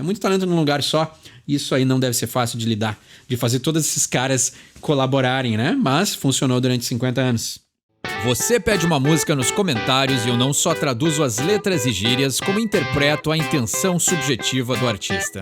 muito talento num lugar só. Isso aí não deve ser fácil de lidar, de fazer todos esses caras colaborarem, né? Mas funcionou durante 50 anos. Você pede uma música nos comentários e eu não só traduzo as letras e gírias, como interpreto a intenção subjetiva do artista.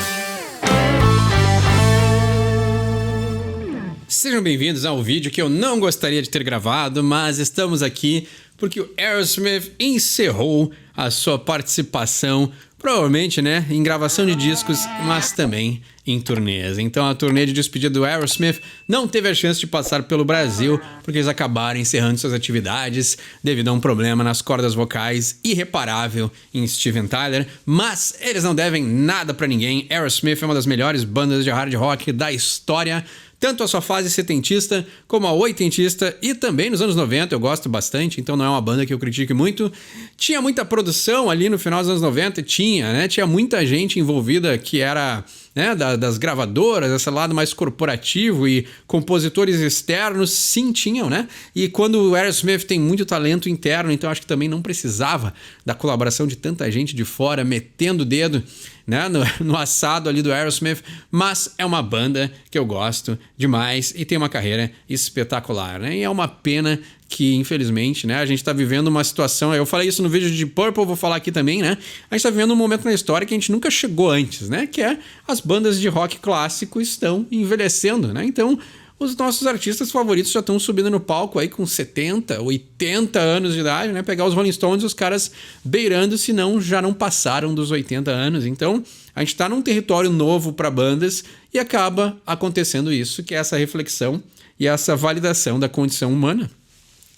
Sejam bem-vindos ao vídeo que eu não gostaria de ter gravado, mas estamos aqui porque o Aerosmith encerrou a sua participação, provavelmente, né, em gravação de discos, mas também em turnês. Então a turnê de despedida do Aerosmith não teve a chance de passar pelo Brasil, porque eles acabaram encerrando suas atividades devido a um problema nas cordas vocais irreparável em Steven Tyler, mas eles não devem nada pra ninguém. Aerosmith é uma das melhores bandas de hard rock da história, tanto a sua fase setentista como a oitentista e também nos anos 90 eu gosto bastante, então não é uma banda que eu critique muito. Tinha muita produção ali no final dos anos 90, tinha muita gente envolvida que era, né, das gravadoras, esse lado mais corporativo, e compositores externos, sim, tinham, né? E quando o Aerosmith tem muito talento interno, então acho que também não precisava da colaboração de tanta gente de fora metendo o dedo, né, no assado ali do Aerosmith, mas é uma banda que eu gosto demais e tem uma carreira espetacular, né? E é uma pena que, infelizmente, né, a gente tá vivendo uma situação, eu falei isso no vídeo de Purple, vou falar aqui também, né? A gente tá vivendo um momento na história que a gente nunca chegou antes, né? Que é as bandas de rock clássico estão envelhecendo, né? Então, os nossos artistas favoritos já estão subindo no palco aí com 70, 80 anos de idade, né? Pegar os Rolling Stones, os caras beirando, se não, já não passaram dos 80 anos. Então, a gente tá num território novo para bandas e acaba acontecendo isso, que é essa reflexão e essa validação da condição humana.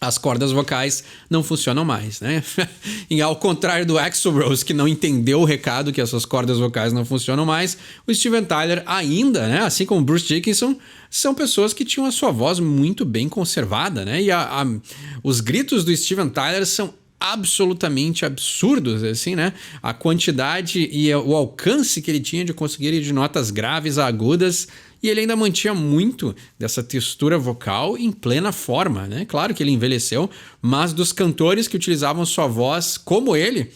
As cordas vocais não funcionam mais, né? E ao contrário do Axl Rose, que não entendeu o recado que as suas cordas vocais não funcionam mais, o Steven Tyler ainda, né, assim como o Bruce Dickinson, são pessoas que tinham a sua voz muito bem conservada, né? E os gritos do Steven Tyler são absolutamente absurdos, assim, né? A quantidade e o alcance que ele tinha de conseguir ir de notas graves a agudas, e ele ainda mantinha muito dessa textura vocal em plena forma, né? Claro que ele envelheceu, mas dos cantores que utilizavam sua voz como ele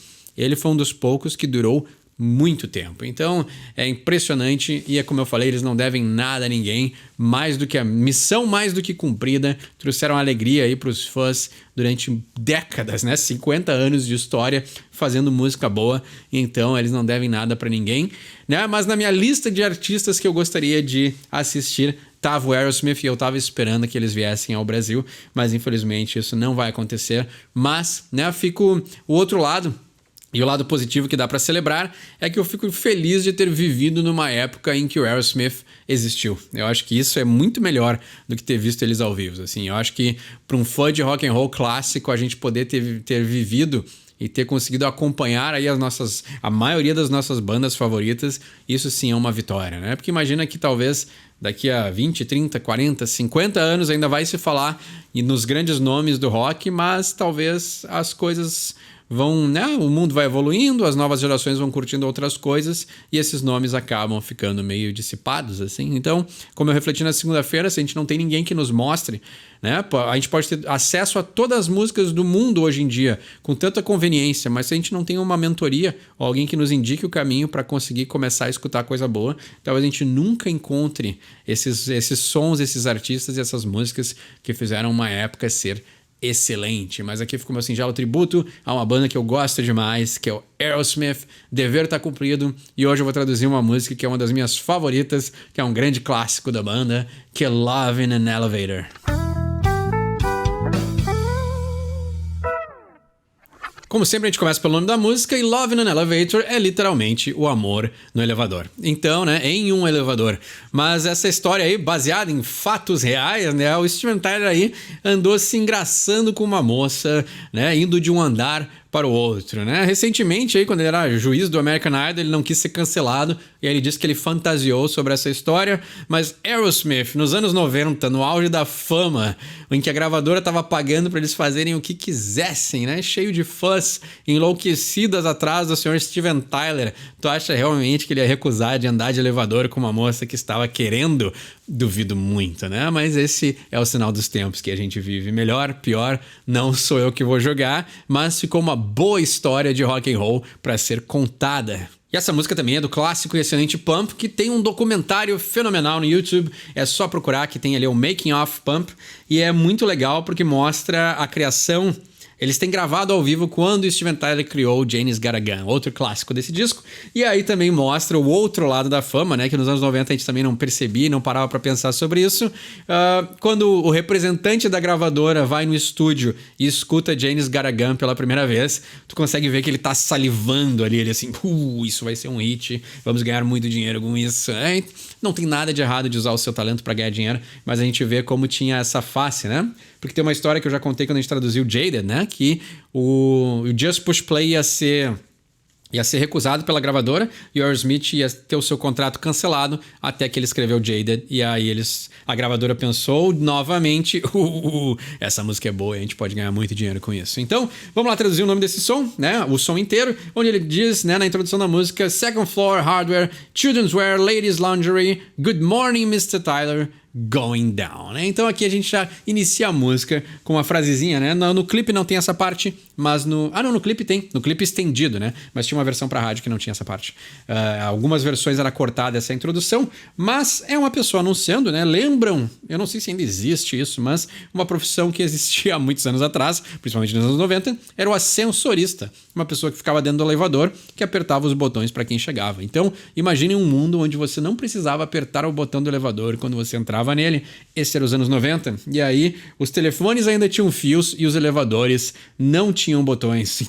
foi um dos poucos que durou muito tempo. Então é impressionante e é como eu falei, eles não devem nada a ninguém, mais do que a missão mais do que cumprida, trouxeram alegria aí para os fãs durante décadas, né? 50 anos de história fazendo música boa, então eles não devem nada para ninguém, né? Mas na minha lista de artistas que eu gostaria de assistir tava o Aerosmith e eu tava esperando que eles viessem ao Brasil, mas infelizmente isso não vai acontecer. Mas, né, fico o outro lado. E o lado positivo que dá para celebrar é que eu fico feliz de ter vivido numa época em que o Aerosmith existiu. Eu acho que isso é muito melhor do que ter visto eles ao vivo. Assim, eu acho que para um fã de rock and roll clássico, a gente poder ter vivido e ter conseguido acompanhar aí a maioria das nossas bandas favoritas, isso sim é uma vitória, né? Porque imagina que talvez daqui a 20, 30, 40, 50 anos ainda vai se falar nos grandes nomes do rock, mas talvez as coisas vão, né? O mundo vai evoluindo, as novas gerações vão curtindo outras coisas e esses nomes acabam ficando meio dissipados, assim. Então, como eu refleti na segunda-feira, se a gente não tem ninguém que nos mostre, né? A gente pode ter acesso a todas as músicas do mundo hoje em dia com tanta conveniência, mas se a gente não tem uma mentoria ou alguém que nos indique o caminho para conseguir começar a escutar coisa boa, talvez a gente nunca encontre esses sons, esses artistas e essas músicas que fizeram uma época ser excelente. Mas aqui ficou meu singelo tributo a uma banda que eu gosto demais, que é o Aerosmith. Dever tá cumprido, e hoje eu vou traduzir uma música que é uma das minhas favoritas, que é um grande clássico da banda, que é Love in an Elevator. Como sempre, a gente começa pelo nome da música, e Love in an Elevator é literalmente o amor no elevador. Então, né, em um elevador. Mas essa história aí, baseada em fatos reais, né, o Steven Tyler aí andou se engraçando com uma moça, né, indo de um andar para o outro, né? Recentemente, aí, quando ele era juiz do American Idol, ele não quis ser cancelado e aí ele disse que ele fantasiou sobre essa história, mas Aerosmith, nos anos 90, no auge da fama, em que a gravadora estava pagando para eles fazerem o que quisessem, né? Cheio de fãs enlouquecidas atrás do senhor Steven Tyler, tu acha realmente que ele ia recusar de andar de elevador com uma moça que estava querendo? Duvido muito, né? Mas esse é o sinal dos tempos que a gente vive. Melhor, pior, não sou eu que vou jogar, mas ficou uma boa história de rock and roll para ser contada. E essa música também é do clássico e excelente Pump, que tem um documentário fenomenal no YouTube. É só procurar que tem ali o Making of Pump. E é muito legal porque mostra a criação. Eles têm gravado ao vivo quando Steven Tyler criou Janis Got a Gun, outro clássico desse disco. E aí também mostra o outro lado da fama, né? Que nos anos 90 a gente também não percebia, não parava pra pensar sobre isso. Quando o representante da gravadora vai no estúdio e escuta Janis Got a Gun pela primeira vez, tu consegue ver que ele tá salivando ali, ele assim, isso vai ser um hit, vamos ganhar muito dinheiro com isso. Não tem nada de errado de usar o seu talento pra ganhar dinheiro, mas a gente vê como tinha essa face, né? Porque tem uma história que eu já contei quando a gente traduziu Jaded, né? Que o Just Push Play ia ser recusado pela gravadora e o Aerosmith ia ter o seu contrato cancelado até que ele escreveu Jaded. E aí a gravadora pensou novamente, essa música é boa e a gente pode ganhar muito dinheiro com isso. Então, vamos lá traduzir o nome desse som, né? O som inteiro, onde ele diz, né, na introdução da música, Second Floor Hardware, Children's Wear, Ladies Lingerie, Good Morning Mr. Tyler, Going Down, né? Então aqui a gente já inicia a música com uma frasezinha, né? No clipe não tem essa parte, mas no clipe tem, no clipe estendido, né? Mas tinha uma versão pra rádio que não tinha essa parte. Algumas versões era cortada essa introdução, mas é uma pessoa anunciando, né? Lembram, eu não sei se ainda existe isso, mas uma profissão que existia há muitos anos atrás, principalmente nos anos 90, era o ascensorista, uma pessoa que ficava dentro do elevador, que apertava os botões para quem chegava. Então, imagine um mundo onde você não precisava apertar o botão do elevador quando você entrava nele. Esse era os anos 90. E aí, os telefones ainda tinham fios e os elevadores não tinham botões.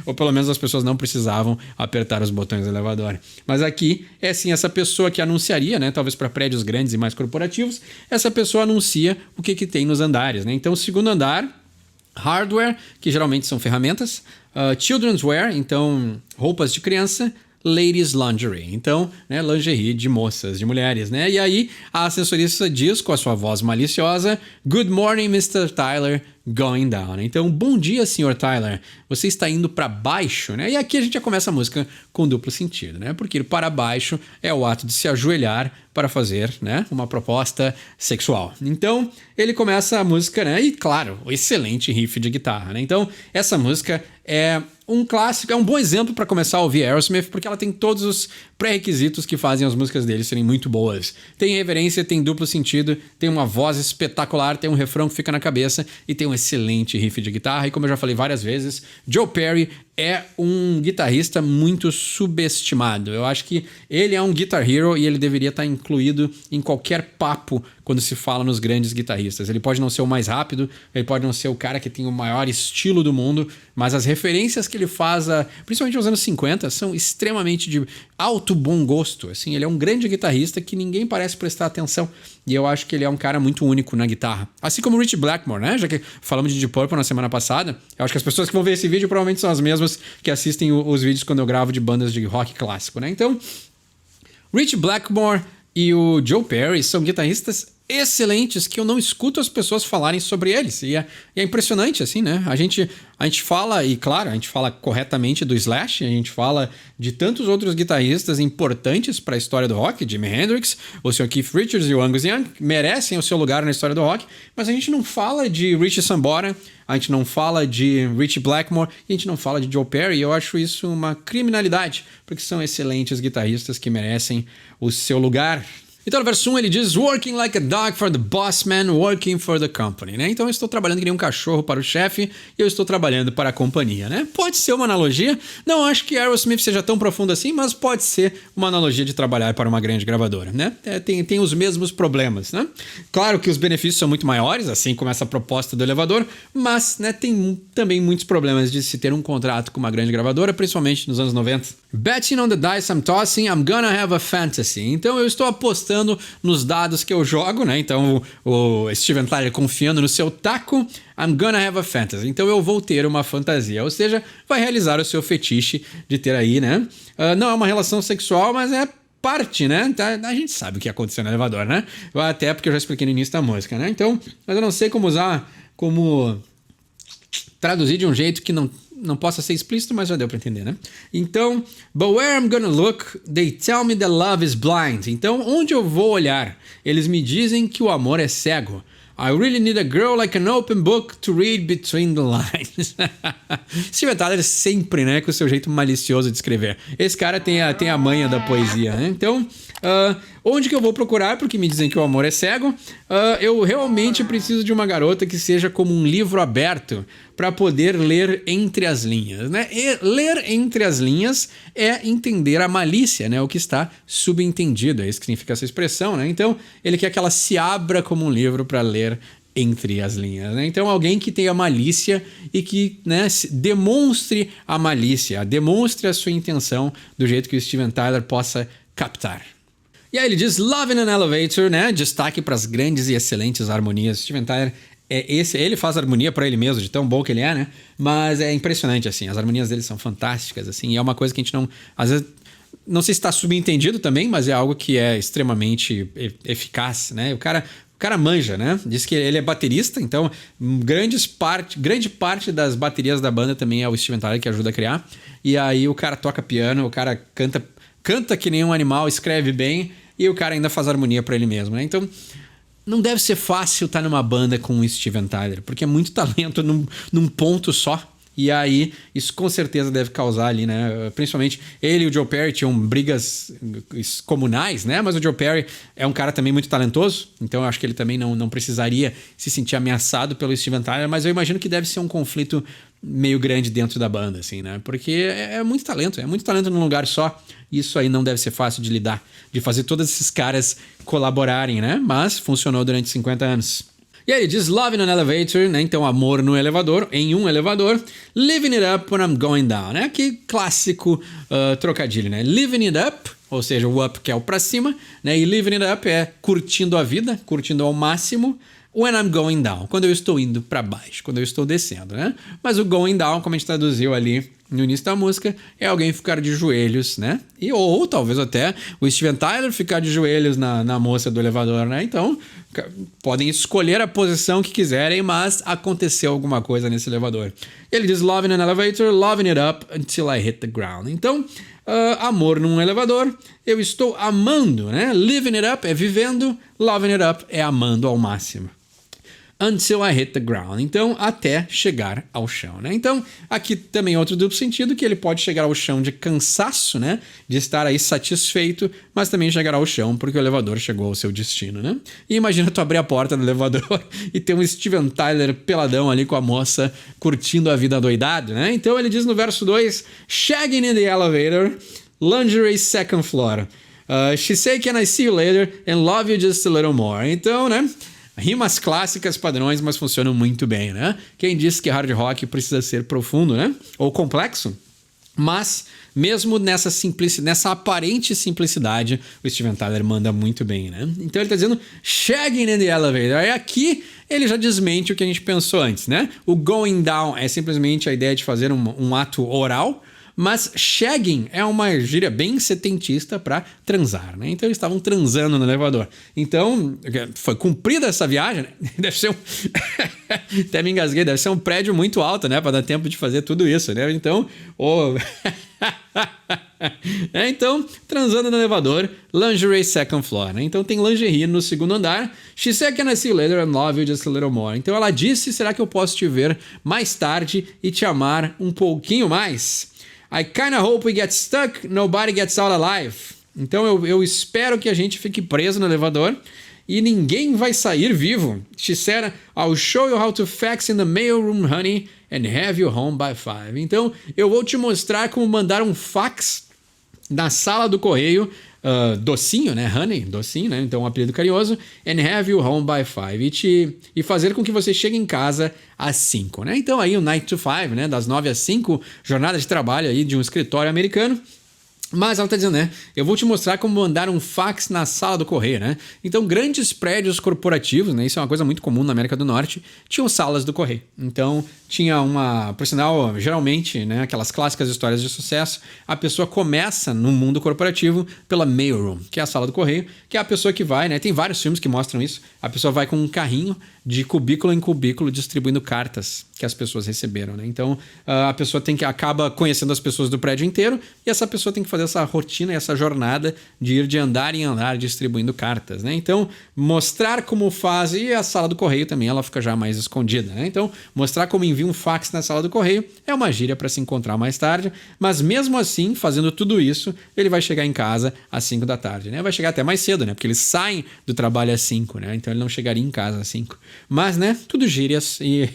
Ou pelo menos as pessoas não precisavam apertar os botões do elevador. Mas aqui é assim, essa pessoa que anunciaria, né, talvez para prédios grandes e mais corporativos, essa pessoa anuncia o que tem nos andares, né? Então, o segundo andar, hardware, que geralmente são ferramentas, children's wear, então roupas de criança, ladies lingerie, então, né, lingerie de moças, de mulheres, né? E aí a assessorista diz com a sua voz maliciosa, Good morning, Mr. Tyler, going down. Então, bom dia, Sr. Tyler. Você está indo para baixo, né? E aqui a gente já começa a música com duplo sentido, né? Porque ir para baixo é o ato de se ajoelhar para fazer, né, uma proposta sexual. Então, ele começa a música, né? E claro, o excelente riff de guitarra, né? Então, essa música é um clássico, é um bom exemplo para começar a ouvir Aerosmith, porque ela tem todos os pré-requisitos que fazem as músicas dele serem muito boas. Tem reverência, tem duplo sentido, tem uma voz espetacular, tem um refrão que fica na cabeça e tem um excelente riff de guitarra. E como eu já falei várias vezes, Joe Perry é um guitarrista muito subestimado. Eu acho que ele é um guitar hero e ele deveria estar incluído em qualquer papo quando se fala nos grandes guitarristas. Ele pode não ser o mais rápido, ele pode não ser o cara que tem o maior estilo do mundo, mas as referências que ele faz, principalmente nos anos 50, são extremamente de alto bom gosto. Assim, ele é um grande guitarrista que ninguém parece prestar atenção. E eu acho que ele é um cara muito único na guitarra. Assim como o Ritchie Blackmore, né? Já que falamos de Deep Purple na semana passada, eu acho que as pessoas que vão ver esse vídeo provavelmente são as mesmas que assistem os vídeos quando eu gravo de bandas de rock clássico, né? Então, Ritchie Blackmore e o Joe Perry são guitarristas excelentes que eu não escuto as pessoas falarem sobre eles. E é impressionante, assim, né? A gente fala, e claro, a gente fala corretamente do Slash, a gente fala de tantos outros guitarristas importantes para a história do rock, Jimi Hendrix, o Sr. Keith Richards e o Angus Young, merecem o seu lugar na história do rock, mas a gente não fala de Richie Sambora, a gente não fala de Ritchie Blackmore e a gente não fala de Joe Perry. E eu acho isso uma criminalidade, porque são excelentes guitarristas que merecem o seu lugar. Então, no verso 1 ele diz Working like a dog for the boss man, working for the company, né? Então eu estou trabalhando que nem um cachorro para o chefe e eu estou trabalhando para a companhia, né? Pode ser uma analogia, não acho que Aerosmith seja tão profundo assim, mas pode ser uma analogia de trabalhar para uma grande gravadora, né? Tem os mesmos problemas, né? Claro que os benefícios são muito maiores, assim como essa proposta do elevador, mas, né, tem também muitos problemas de se ter um contrato com uma grande gravadora, principalmente nos anos 90. Betting on the dice I'm tossing, I'm gonna have a fantasy. Então eu estou apostando nos dados que eu jogo, né? Então o Steven Tyler confiando no seu taco, I'm gonna have a fantasy. Então eu vou ter uma fantasia, ou seja, vai realizar o seu fetiche de ter aí, né? Não é uma relação sexual, mas é parte, né? A gente sabe o que aconteceu no elevador, né? Até porque eu já expliquei no início da música, né? Então, mas eu não sei como traduzir de um jeito que não possa ser explícito, mas já deu pra entender, né? Então, but where I'm gonna look, they tell me that love is blind. Então, onde eu vou olhar? Eles me dizem que o amor é cego. I really need a girl like an open book to read between the lines. Steven Tyler sempre, né, com o seu jeito malicioso de escrever. Esse cara tem a manha da poesia, né? Então, onde que eu vou procurar? Porque me dizem que o amor é cego. Eu realmente preciso de uma garota que seja como um livro aberto para poder ler entre as linhas, né? E ler entre as linhas é entender a malícia, né? O que está subentendido, é isso que significa essa expressão, né? Então, ele quer que ela se abra como um livro para ler entre as linhas, né? Então, alguém que tenha malícia e que, né, demonstre a malícia, demonstre a sua intenção do jeito que o Steven Tyler possa captar. E aí ele diz Love in an Elevator, né? Destaque para as grandes e excelentes harmonias. Steven Tyler ele faz harmonia para ele mesmo, de tão bom que ele é, né? Mas é impressionante, assim, as harmonias dele são fantásticas, assim, e é uma coisa que a gente não, às vezes, não sei se está subentendido também, mas é algo que é extremamente eficaz, né? O cara manja, né? Diz que ele é baterista, então grande parte das baterias da banda também é o Steven Tyler que ajuda a criar. E aí o cara toca piano, o cara canta que nem um animal, escreve bem e o cara ainda faz harmonia para ele mesmo, né? Então não deve ser fácil estar numa banda com o Steven Tyler, porque é muito talento num ponto só. E aí, isso com certeza deve causar ali, né? Principalmente ele e o Joe Perry tinham brigas comunais, né? Mas o Joe Perry é um cara também muito talentoso, então eu acho que ele também não precisaria se sentir ameaçado pelo Steven Tyler, mas eu imagino que deve ser um conflito meio grande dentro da banda, assim, né? Porque é muito talento num lugar só. Isso aí não deve ser fácil de lidar, de fazer todos esses caras colaborarem, né? Mas funcionou durante 50 anos. E aí ele diz Love in an Elevator, né? Então amor no elevador, em um elevador. Living it up when I'm going down, né? Que clássico trocadilho, né? Living it up, ou seja, o up que é o pra cima, né? E living it up é curtindo a vida, curtindo ao máximo. When I'm going down, quando eu estou indo para baixo, quando eu estou descendo, né? Mas o going down, como a gente traduziu ali no início da música, é alguém ficar de joelhos, né? Ou talvez até o Steven Tyler ficar de joelhos na moça do elevador, né? Então, podem escolher a posição que quiserem, mas aconteceu alguma coisa nesse elevador. Ele diz loving an elevator, loving it up until I hit the ground. Então, amor num elevador, eu estou amando, né? Living it up é vivendo, loving it up é amando ao máximo. Until I hit the ground. Então, até chegar ao chão, né? Então, aqui também outro duplo sentido, que ele pode chegar ao chão de cansaço, né? De estar aí satisfeito, mas também chegar ao chão porque o elevador chegou ao seu destino, né? E imagina tu abrir a porta do elevador e ter um Steven Tyler peladão ali com a moça curtindo a vida doidado, né? Então, ele diz no verso 2, shagging in the elevator, lingerie second floor. She say, can I see you later and love you just a little more. Então, né? Rimas clássicas, padrões, mas funcionam muito bem, né? Quem disse que hard rock precisa ser profundo, né? Ou complexo? Mas, mesmo nessa aparente simplicidade, o Steven Tyler manda muito bem, né? Então ele tá dizendo shagging in the elevator. Aí aqui ele já desmente o que a gente pensou antes, né? O going down é simplesmente a ideia de fazer um ato oral, mas shagging é uma gíria bem setentista para transar, né? Então eles estavam transando no elevador. Então, foi cumprida essa viagem, né? Deve ser até me engasguei, deve ser um prédio muito alto, né? Para dar tempo de fazer tudo isso, né? Então, então, transando no elevador, lingerie second floor, né? Então tem lingerie no segundo andar. She said, can I see you later and love you just a little more? Então ela disse, será que eu posso te ver mais tarde e te amar um pouquinho mais? I kinda hope we get stuck, nobody gets out alive. Então eu espero que a gente fique preso no elevador e ninguém vai sair vivo. She said, I'll show you how to fax in the mail room, honey, and have you home by 5. Então eu vou te mostrar como mandar um fax na sala do correio, docinho, né? Honey, docinho, né? Então um apelido carinhoso. And have you home by 5. E fazer com que você chegue em casa às 5, né? Então aí o 9 to 5, né? Das 9 às 5, jornada de trabalho aí de um escritório americano. Mas ela está dizendo, né? Eu vou te mostrar como mandar um fax na sala do correio, né? Então, grandes prédios corporativos, né? Isso é uma coisa muito comum na América do Norte, tinham salas do correio. Então, tinha por sinal, geralmente, né? Aquelas clássicas histórias de sucesso, a pessoa começa no mundo corporativo pela mailroom, que é a sala do correio, que é a pessoa que vai, né? Tem vários filmes que mostram isso. A pessoa vai com um carrinho de cubículo em cubículo distribuindo cartas que as pessoas receberam, né? Então, a pessoa acaba conhecendo as pessoas do prédio inteiro e essa pessoa tem que fazer essa rotina, essa jornada de ir de andar em andar distribuindo cartas, né? Então, mostrar como faz, e a sala do correio também, ela fica já mais escondida, né? Então, mostrar como envia um fax na sala do correio é uma gíria para se encontrar mais tarde, mas mesmo assim, fazendo tudo isso, ele vai chegar em casa às 5 da tarde, né? Vai chegar até mais cedo, né? Porque eles saem do trabalho às 5, né? Então, ele não chegaria em casa às 5. Mas, né? Tudo gírias e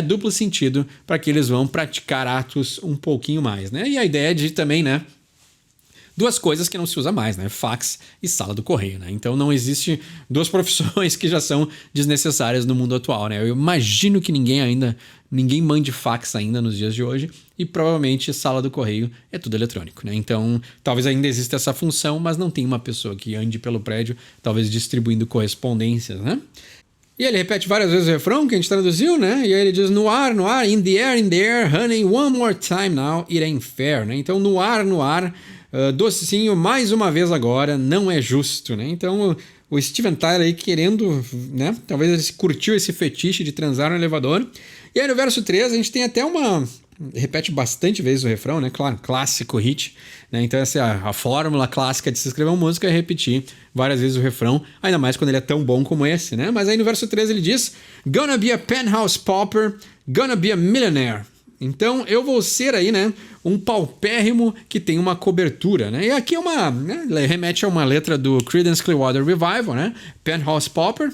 duplo sentido para que eles vão praticar atos um pouquinho mais, né? E a ideia é de também, né? Duas coisas que não se usa mais, né? Fax e sala do correio, né? Então não existe duas profissões que já são desnecessárias no mundo atual, né? Eu imagino que ninguém mande fax ainda nos dias de hoje e provavelmente sala do correio é tudo eletrônico, né? Então talvez ainda exista essa função, mas não tem uma pessoa que ande pelo prédio, talvez distribuindo correspondências, né? E ele repete várias vezes o refrão que a gente traduziu, né? E aí ele diz no ar, in the air, honey, one more time now, it ain't fair, né? Então no ar, docinho, mais uma vez agora, não é justo, né? Então o Steven Tyler aí querendo, né? Talvez ele curtiu esse fetiche de transar no elevador. E aí no verso 3 a gente tem até repete bastante vezes o refrão, né? Claro, clássico hit, né? Então essa é a fórmula clássica de se escrever uma música, é repetir várias vezes o refrão, ainda mais quando ele é tão bom como esse, né? Mas aí no verso 13 ele diz: Gonna be a penthouse pauper, gonna be a millionaire. Então eu vou ser aí, né, um paupérrimo que tem uma cobertura, né? E aqui remete a uma letra do Creedence Clearwater Revival, né? Penthouse Pauper.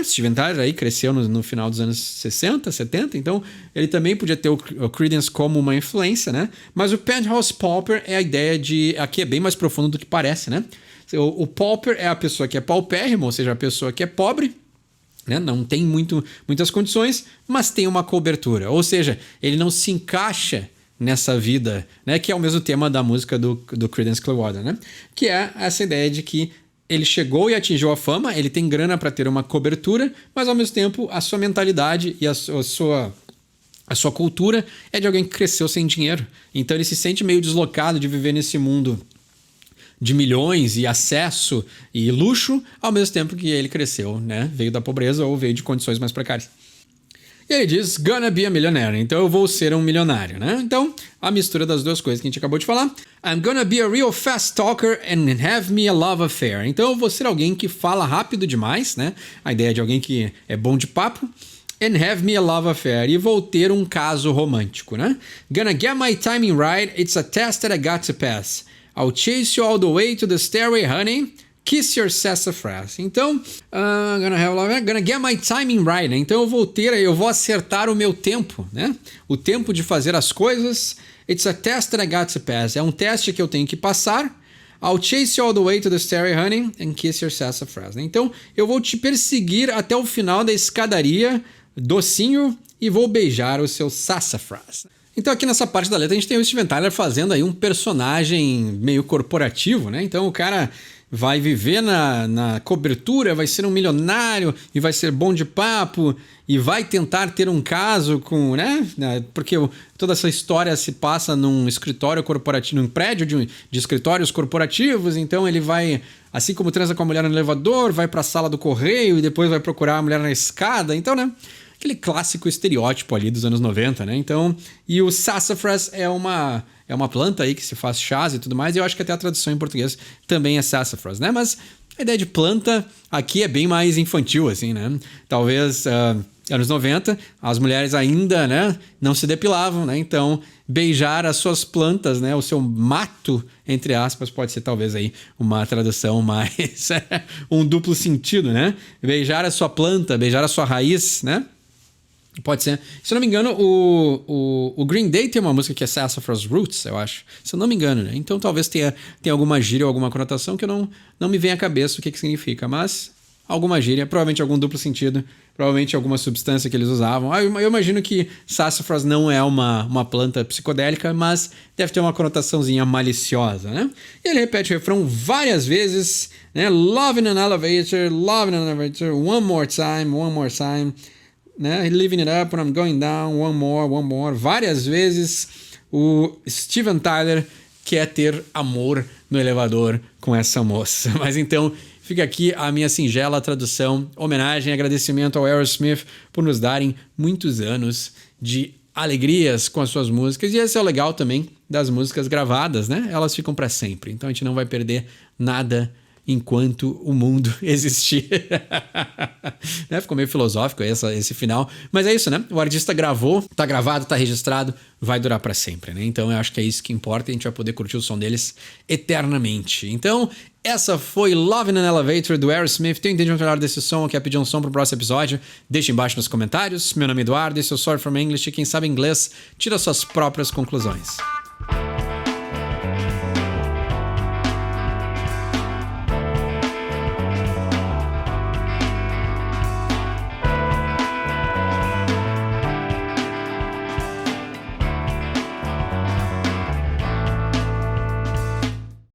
Steven Tyler aí cresceu no final dos anos 60, 70, então ele também podia ter o Creedence como uma influência, né? Mas o Penthouse Pauper é a ideia de... Aqui é bem mais profundo do que parece, né? O pauper é a pessoa que é paupérrimo, ou seja, a pessoa que é pobre, né? Não tem muitas condições, mas tem uma cobertura. Ou seja, ele não se encaixa nessa vida, né? Que é o mesmo tema da música do Creedence Clearwater, né? Que é essa ideia de que ele chegou e atingiu a fama, ele tem grana para ter uma cobertura, mas ao mesmo tempo a sua mentalidade e a sua cultura é de alguém que cresceu sem dinheiro. Então ele se sente meio deslocado de viver nesse mundo de milhões e acesso e luxo, ao mesmo tempo que ele cresceu, né? Veio da pobreza ou veio de condições mais precárias. E ele diz, gonna be a millionaire. Então eu vou ser um milionário, né? Então, a mistura das duas coisas que a gente acabou de falar. I'm gonna be a real fast talker and have me a love affair. Então eu vou ser alguém que fala rápido demais, né? A ideia de alguém que é bom de papo. And have me a love affair. E vou ter um caso romântico, né? Gonna get my timing right. It's a test that I got to pass. I'll chase you all the way to the stairway, honey. Kiss your sassafras. Então, gonna get my timing right, né? Então eu vou acertar o meu tempo, né? O tempo de fazer as coisas. It's a test that I got to pass. É um teste que eu tenho que passar. I'll chase you all the way to the stairway, honey, and kiss your sassafras. Né? Então, eu vou te perseguir até o final da escadaria, docinho, e vou beijar o seu sassafras. Então aqui nessa parte da letra a gente tem o Steven Tyler fazendo aí um personagem meio corporativo, né? Então o cara vai viver na cobertura, vai ser um milionário e vai ser bom de papo e vai tentar ter um caso com, né? Porque toda essa história se passa num escritório corporativo, num prédio de escritórios corporativos, então ele vai, assim como transa com a mulher no elevador, vai para a sala do correio e depois vai procurar a mulher na escada, então, né? Aquele clássico estereótipo ali dos anos 90, né? Então, e o sassafras é uma planta aí que se faz chás e tudo mais, e eu acho que até a tradução em português também é sassafras, né? Mas a ideia de planta aqui é bem mais infantil, assim, né? Talvez anos 90, as mulheres ainda, né, não se depilavam, né? Então, beijar as suas plantas, né, o seu mato, entre aspas, pode ser talvez aí uma tradução mais um duplo sentido, né? Beijar a sua planta, beijar a sua raiz, né? Pode ser. Se eu não me engano, o Green Day tem uma música que é Sassafras Roots, eu acho. Se eu não me engano, né? Então talvez tenha alguma gíria ou alguma conotação que eu não me vem à cabeça o que significa. Mas alguma gíria, provavelmente algum duplo sentido, provavelmente alguma substância que eles usavam. Eu imagino que Sassafras não é uma planta psicodélica, mas deve ter uma conotaçãozinha maliciosa, né? E ele repete o refrão várias vezes, né? Love in an elevator, one more time. Né? Living it up when I'm going down, one more. Várias vezes o Steven Tyler quer ter amor no elevador com essa moça. Mas então fica aqui a minha singela tradução, homenagem e agradecimento ao Aerosmith por nos darem muitos anos de alegrias com as suas músicas. E esse é o legal também das músicas gravadas, né? Elas ficam para sempre. Então a gente não vai perder nada enquanto o mundo existir. Né? Ficou meio filosófico esse final. Mas é isso, né? O artista gravou, tá gravado, tá registrado, vai durar para sempre, né? Então eu acho que é isso que importa e a gente vai poder curtir o som deles eternamente. Então, essa foi Love in an Elevator do Aerosmith. Tem um entendimento melhor desse som ou quer pedir um som pro próximo episódio? Deixa embaixo nos comentários. Meu nome é Eduardo, esse é o Sorry from English e quem sabe inglês tira suas próprias conclusões.